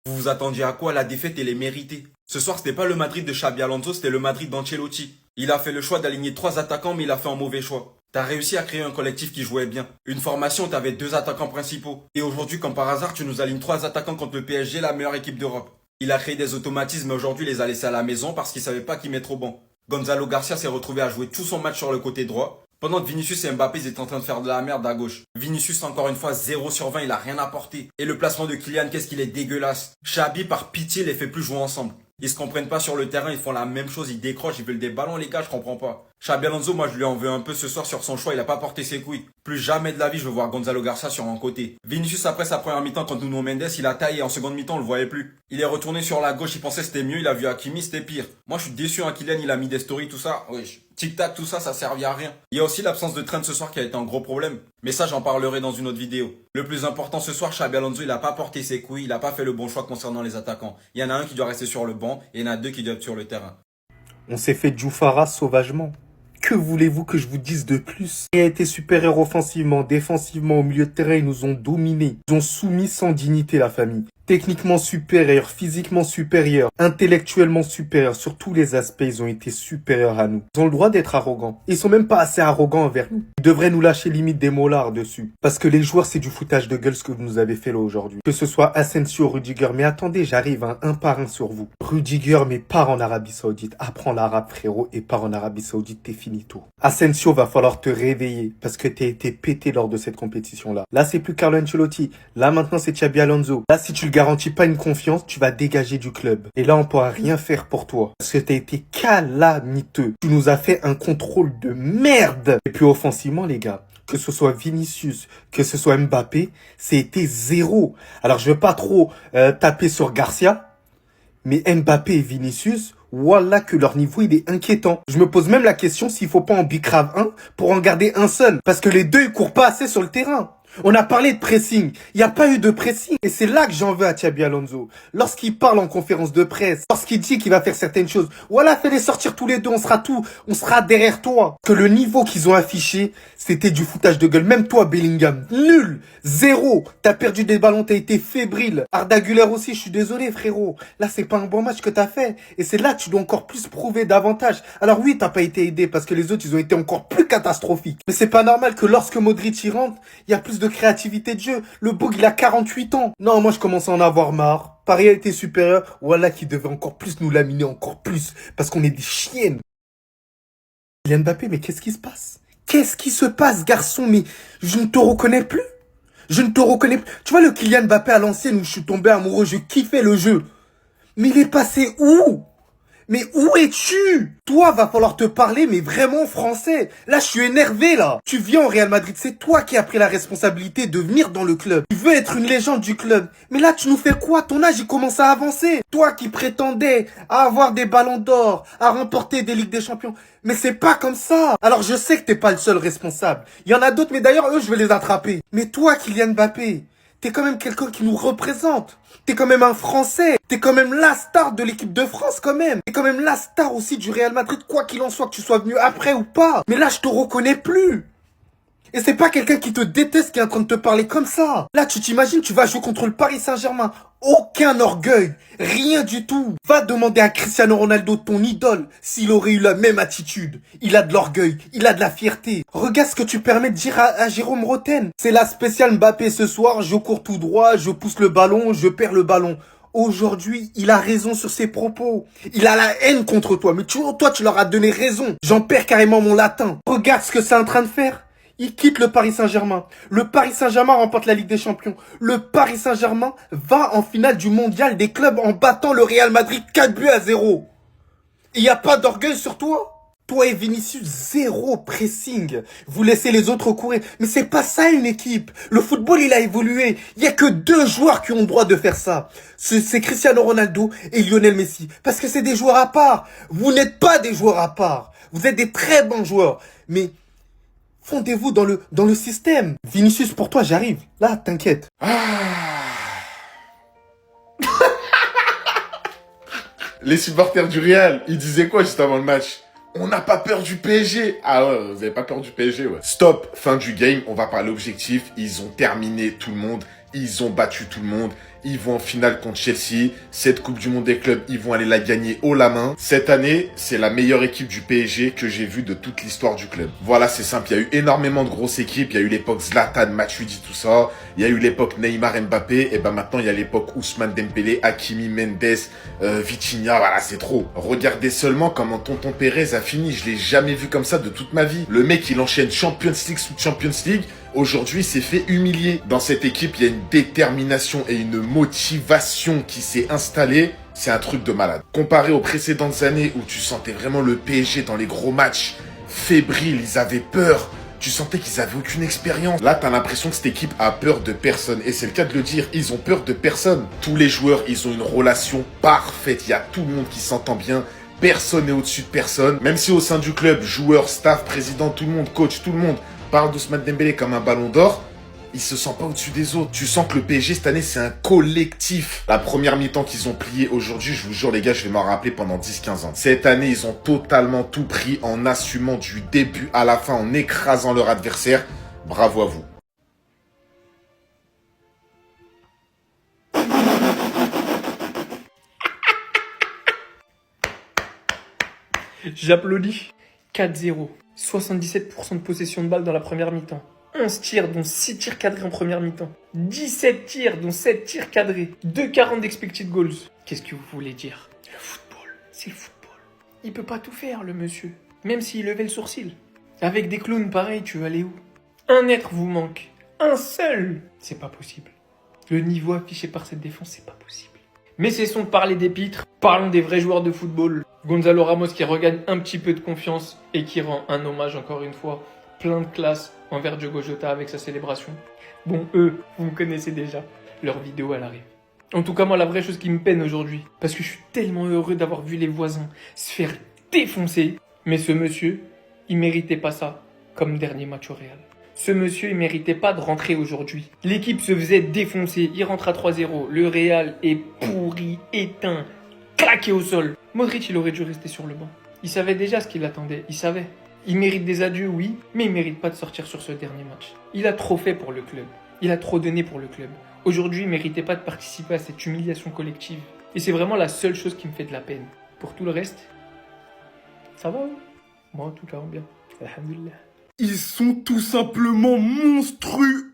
Vous vous attendiez à quoi? La défaite, elle est méritée. Ce soir, c'était pas le Madrid de Xabi Alonso, c'était le Madrid d'Ancelotti. Il a fait le choix d'aligner 3 attaquants, mais il a fait un mauvais choix. T'as réussi à créer un collectif qui jouait bien. Une formation, t'avais 2 attaquants principaux. Et aujourd'hui, comme par hasard, tu nous alignes 3 attaquants contre le PSG, la meilleure équipe d'Europe. Il a créé des automatismes, mais aujourd'hui, il les a laissés à la maison parce qu'il savait pas qui mettre au banc. Gonzalo Garcia s'est retrouvé à jouer tout son match sur le côté droit, pendant que Vinicius et Mbappé étaient en train de faire de la merde à gauche. Vinicius, encore une fois, 0 sur 20, il a rien apporté. Et le placement de Kylian, qu'est-ce qu'il est dégueulasse. Xabi, par pitié, les fait plus jouer ensemble. Ils se comprennent pas sur le terrain, ils font la même chose, ils décrochent, ils veulent des ballons, les gars, je comprends pas. Xabi Alonso, moi je lui en veux un peu ce soir sur son choix, il a pas porté ses couilles. Plus jamais de la vie, je veux voir Gonzalo Garcia sur un côté. Vinicius, après sa première mi-temps contre Nuno Mendes, il a taillé, en seconde mi-temps, on le voyait plus. Il est retourné sur la gauche, il pensait c'était mieux, il a vu Hakimi, c'était pire. Moi je suis déçu, hein, Kylian, il a mis des stories, tout ça. Oui, tic-tac, tout ça, ça servait à rien. Il y a aussi l'absence de Trent ce soir qui a été un gros problème. Mais ça, j'en parlerai dans une autre vidéo. Le plus important ce soir, Xabi Alonso, il a pas porté ses couilles, il a pas fait le bon choix concernant les attaquants. Il y en a un qui doit rester sur le banc, et il y en a 2 qui doivent être sur le terrain. On s'est fait Djoufara sauvagement. Que voulez-vous que je vous dise de plus? Il a été supérieur offensivement, défensivement, au milieu de terrain, ils nous ont dominés. Ils ont soumis sans dignité la famille. Techniquement supérieur, physiquement supérieur, intellectuellement supérieur, sur tous les aspects, ils ont été supérieurs à nous. Ils ont le droit d'être arrogants. Ils sont même pas assez arrogants envers nous. Ils devraient nous lâcher limite des mollards dessus. Parce que les joueurs, c'est du foutage de gueule ce que vous nous avez fait là aujourd'hui. Que ce soit Asensio, Rudiger, mais attendez, j'arrive un par un sur vous. Rudiger, mais pars en Arabie Saoudite. Apprends l'arabe, frérot, et pars en Arabie Saoudite, t'es finito. Asensio, va falloir te réveiller, parce que t'as été pété lors de cette compétition-là. Là, c'est plus Carlo Ancelotti. Là, maintenant, c'est Xabi Alonso. Là, si tu le garantis pas une confiance, tu vas dégager du club. Et là, on pourra rien faire pour toi. Parce que t'as été calamiteux. Tu nous as fait un contrôle de merde. Et puis offensivement, les gars, que ce soit Vinicius, que ce soit Mbappé, c'était zéro. Alors, je veux pas trop taper sur Garcia, mais Mbappé et Vinicius, voilà que leur niveau, il est inquiétant. Je me pose même la question s'il faut pas en bicrave un pour en garder un seul. Parce que les deux, ils courent pas assez sur le terrain. On a parlé de pressing. Il n'y a pas eu de pressing. Et c'est là que j'en veux à Xabi Alonso. Lorsqu'il parle en conférence de presse, lorsqu'il dit qu'il va faire certaines choses, voilà, fais-les sortir tous les deux, on sera derrière toi. Que le niveau qu'ils ont affiché, c'était du foutage de gueule. Même toi, Bellingham, nul, zéro. T'as perdu des ballons, t'as été fébrile. Arda Güler aussi, je suis désolé, frérot. Là, c'est pas un bon match que t'as fait. Et c'est là que tu dois encore plus prouver davantage. Alors oui, t'as pas été aidé parce que les autres, ils ont été encore plus catastrophiques. Mais c'est pas normal que lorsque Modric y rentre, il y a plus de créativité de jeu. Le bug, il a 48 ans. Non, moi, je commence à en avoir marre. Paris a été supérieur. Voilà qui devait encore plus nous laminer, encore plus. Parce qu'on est des chiennes. Kylian Mbappé, mais qu'est-ce qui se passe? Qu'est-ce qui se passe, garçon? Mais je ne te reconnais plus. Je ne te reconnais plus. Tu vois le Kylian Mbappé à l'ancienne où je suis tombé amoureux, je kiffais le jeu. Mais il est passé où? Mais où es-tu? Toi, va falloir te parler, mais vraiment français. Là, je suis énervé, là. Tu viens au Real Madrid, c'est toi qui as pris la responsabilité de venir dans le club. Tu veux être une légende du club. Mais là, tu nous fais quoi? Ton âge, il commence à avancer. Toi qui prétendais à avoir des ballons d'or, à remporter des Ligues des Champions. Mais c'est pas comme ça. Alors, je sais que t'es pas le seul responsable. Il y en a d'autres, mais d'ailleurs, eux, je vais les attraper. Mais toi, Kylian Mbappé, t'es quand même quelqu'un qui nous représente. T'es quand même un Français. T'es quand même la star de l'équipe de France quand même. T'es quand même la star aussi du Real Madrid, quoi qu'il en soit, que tu sois venu après ou pas. Mais là, je te reconnais plus. Et c'est pas quelqu'un qui te déteste qui est en train de te parler comme ça. Là, tu t'imagines, tu vas jouer contre le Paris Saint-Germain. Aucun orgueil. Rien du tout. Va demander à Cristiano Ronaldo, ton idole, s'il aurait eu la même attitude. Il a de l'orgueil. Il a de la fierté. Regarde ce que tu permets de dire à Jérôme Roten. C'est la spéciale Mbappé ce soir. Je cours tout droit, je pousse le ballon, je perds le ballon. Aujourd'hui, il a raison sur ses propos. Il a la haine contre toi. Mais toi, tu leur as donné raison. J'en perds carrément mon latin. Regarde ce que c'est en train de faire. Il quitte le Paris Saint-Germain. Le Paris Saint-Germain remporte la Ligue des Champions. Le Paris Saint-Germain va en finale du mondial des clubs en battant le Real Madrid 4-0. Il n'y a pas d'orgueil sur toi? Toi et Vinicius, zéro pressing. Vous laissez les autres courir. Mais c'est pas ça une équipe. Le football, il a évolué. Il y a que 2 joueurs qui ont le droit de faire ça. C'est Cristiano Ronaldo et Lionel Messi. Parce que c'est des joueurs à part. Vous n'êtes pas des joueurs à part. Vous êtes des très bons joueurs. Mais fondez-vous dans le système. Vinicius, pour toi, j'arrive. Là, t'inquiète. Les supporters du Real, ils disaient quoi juste avant le match? On n'a pas peur du PSG. Ah ouais, vous avez pas peur du PSG, ouais. Stop, fin du game, on va parler objectif. Ils ont terminé tout le monde. Ils ont battu tout le monde. Ils vont en finale contre Chelsea. Cette Coupe du Monde des clubs, ils vont aller la gagner haut la main. Cette année, c'est la meilleure équipe du PSG que j'ai vue de toute l'histoire du club. Voilà, c'est simple. Il y a eu énormément de grosses équipes. Il y a eu l'époque Zlatan, Matuidi, tout ça. Il y a eu l'époque Neymar, Mbappé. Et ben maintenant, il y a l'époque Ousmane Dembélé, Hakimi, Mendes, Vitinha. Voilà, c'est trop. Regardez seulement comment Tonton Pérez a fini. Je l'ai jamais vu comme ça de toute ma vie. Le mec, il enchaîne Champions League sous Champions League. Aujourd'hui, il s'est fait humilier. Dans cette équipe, il y a une détermination et une motivation qui s'est installée. C'est un truc de malade. Comparé aux précédentes années où tu sentais vraiment le PSG dans les gros matchs, fébrile, ils avaient peur. Tu sentais qu'ils avaient aucune expérience. Là, t'as l'impression que cette équipe a peur de personne. Et c'est le cas de le dire, ils ont peur de personne. Tous les joueurs, ils ont une relation parfaite. Il y a tout le monde qui s'entend bien. Personne n'est au-dessus de personne. Même si au sein du club, joueurs, staff, président, tout le monde, coach, tout le monde parle d'Ousmane Dembélé comme un ballon d'or, il se sent pas au-dessus des autres. Tu sens que le PSG cette année, c'est un collectif. La première mi-temps qu'ils ont plié aujourd'hui, je vous jure les gars, je vais m'en rappeler pendant 10-15 ans. Cette année, ils ont totalement tout pris en assumant du début à la fin, en écrasant leur adversaire. Bravo à vous. J'applaudis. 4-0. 77% de possession de balle dans la première mi-temps. 11 tirs, dont 6 tirs cadrés en première mi-temps. 17 tirs, dont 7 tirs cadrés. 2,40 d'expected goals. Qu'est-ce que vous voulez dire? Le football, c'est le football. Il peut pas tout faire, le monsieur. Même s'il levait le sourcil. Avec des clowns pareils, tu veux aller où? Un être vous manque. Un seul. C'est pas possible. Le niveau affiché par cette défense, c'est pas possible. Mais cessons de parler des pitres. Parlons des vrais joueurs de football. Gonzalo Ramos qui regagne un petit peu de confiance et qui rend un hommage encore une fois plein de classe envers Diogo Jota avec sa célébration. Bon, eux, vous me connaissez déjà. Leur vidéo, elle arrive. En tout cas, moi, la vraie chose qui me peine aujourd'hui, parce que je suis tellement heureux d'avoir vu les voisins se faire défoncer. Mais ce monsieur, il méritait pas ça comme dernier match au Real. Ce monsieur, il méritait pas de rentrer aujourd'hui. L'équipe se faisait défoncer. Il rentre à 3-0. Le Real est pourri, éteint, claqué au sol. Modric, il aurait dû rester sur le banc. Il savait déjà ce qui l'attendait. Il savait. Il mérite des adieux, oui, mais il mérite pas de sortir sur ce dernier match. Il a trop fait pour le club. Il a trop donné pour le club. Aujourd'hui, il méritait pas de participer à cette humiliation collective. Et c'est vraiment la seule chose qui me fait de la peine. Pour tout le reste, ça va, hein? Moi, tout va bien. Alhamdulillah. Ils sont tout simplement monstrueux.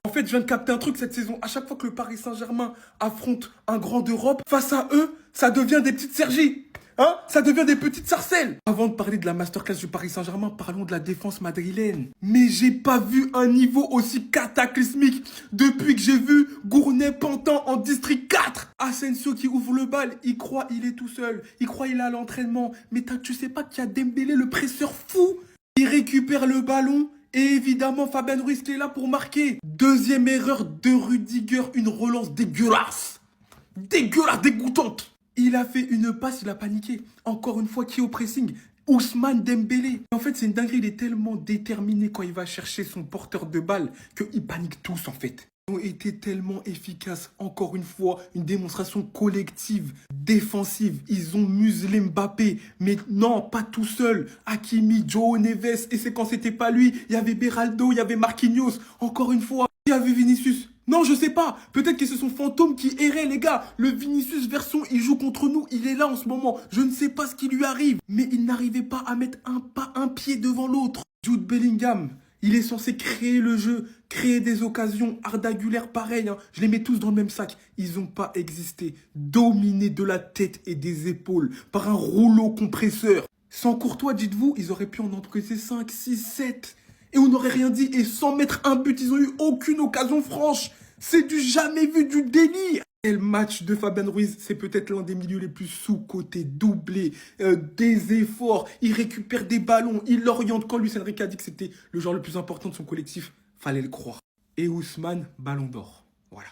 En fait, je viens de capter un truc cette saison. À chaque fois que le Paris Saint-Germain affronte un grand d'Europe, face à eux, ça devient des petites Sergi. Hein? Ça devient des petites sarcelles. Avant de parler de la masterclass du Paris Saint-Germain, parlons de la défense madrilène. Mais j'ai pas vu un niveau aussi cataclysmique depuis que j'ai vu Gournay-Pantin en District 4. Asensio qui ouvre le bal, il croit il est tout seul. Il croit il est à l'entraînement. Mais tu sais pas qu'il y a Dembélé, le presseur fou. Il récupère le ballon. Et évidemment, Fabien Ruiz qui est là pour marquer. Deuxième erreur de Rudiger, une relance dégueulasse. Dégueulasse, dégoûtante. Il a fait une passe, il a paniqué. Encore une fois, qui est au pressing? Ousmane Dembélé. En fait, c'est une dinguerie, il est tellement déterminé quand il va chercher son porteur de balle qu'ils paniquent tous en fait. Ils ont été tellement efficaces. Encore une fois, une démonstration collective, défensive. Ils ont muselé Mbappé. Mais non, pas tout seul. Hakimi, Joao Neves. Et c'est quand c'était pas lui. Il y avait Beraldo, il y avait Marquinhos. Encore une fois, il y avait Vinicius. Non, je sais pas. Peut-être que c'est son fantôme qui errait, les gars. Le Vinicius version, il joue contre nous. Il est là en ce moment. Je ne sais pas ce qui lui arrive. Mais il n'arrivait pas à mettre un pas, un pied devant l'autre. Jude Bellingham, il est censé créer le jeu, créer des occasions. Arda Güler, pareil. Hein. Je les mets tous dans le même sac. Ils n'ont pas existé. Dominés de la tête et des épaules par un rouleau compresseur. Sans Courtois, dites-vous, ils auraient pu en encaisser 5, 6, 7. Et on n'aurait rien dit. Et sans mettre un but, ils ont eu aucune occasion franche. C'est du jamais vu, du délire. Et le match de Fabien Ruiz, c'est peut-être l'un des milieux les plus sous-cotés, doublés, des efforts. Il récupère des ballons, il l'oriente. Quand Luis Enrique a dit que c'était le joueur le plus important de son collectif, fallait le croire. Et Ousmane, ballon d'or. Voilà.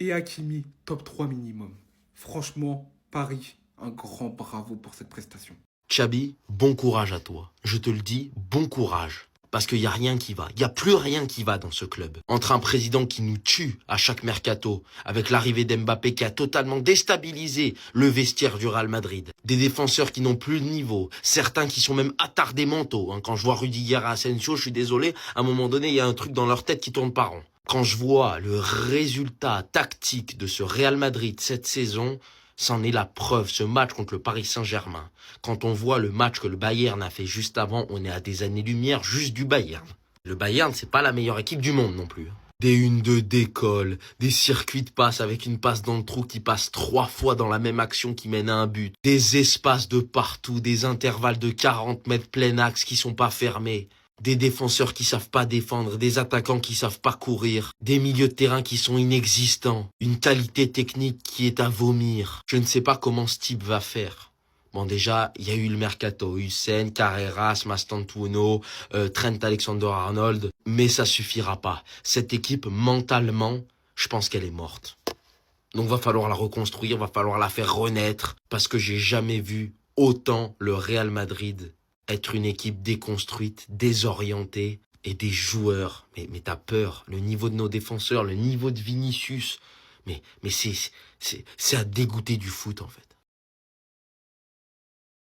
Et Hakimi, top 3 minimum. Franchement, Paris, un grand bravo pour cette prestation. Xabi, bon courage à toi. Je te le dis, bon courage. Parce qu'il n'y a rien qui va. Il n'y a plus rien qui va dans ce club. Entre un président qui nous tue à chaque mercato, avec l'arrivée d'Mbappé qui a totalement déstabilisé le vestiaire du Real Madrid, des défenseurs qui n'ont plus de niveau, certains qui sont même attardés mentaux. Quand je vois Rudiger et Asensio, je suis désolé, à un moment donné, il y a un truc dans leur tête qui tourne pas rond. Quand je vois le résultat tactique de ce Real Madrid cette saison, c'en est la preuve, ce match contre le Paris Saint-Germain. Quand on voit le match que le Bayern a fait juste avant, on est à des années-lumière juste du Bayern. Le Bayern, c'est pas la meilleure équipe du monde non plus. Des 1-2 d'école, des circuits de passe avec une passe dans le trou qui passe 3 fois dans la même action qui mène à un but. Des espaces de partout, des intervalles de 40 mètres plein axe qui sont pas fermés. Des défenseurs qui savent pas défendre, des attaquants qui savent pas courir, des milieux de terrain qui sont inexistants, une qualité technique qui est à vomir. Je ne sais pas comment ce type va faire. Bon, déjà, il y a eu le mercato, Hussein, Carreras, Mastantuono, Trent Alexander-Arnold, mais ça suffira pas. Cette équipe, mentalement, je pense qu'elle est morte. Donc va falloir la reconstruire, va falloir la faire renaître, parce que j'ai jamais vu autant le Real Madrid être une équipe déconstruite, désorientée, et des joueurs. Mais t'as peur, le niveau de nos défenseurs, le niveau de Vinicius, mais c'est à dégoûter du foot en fait.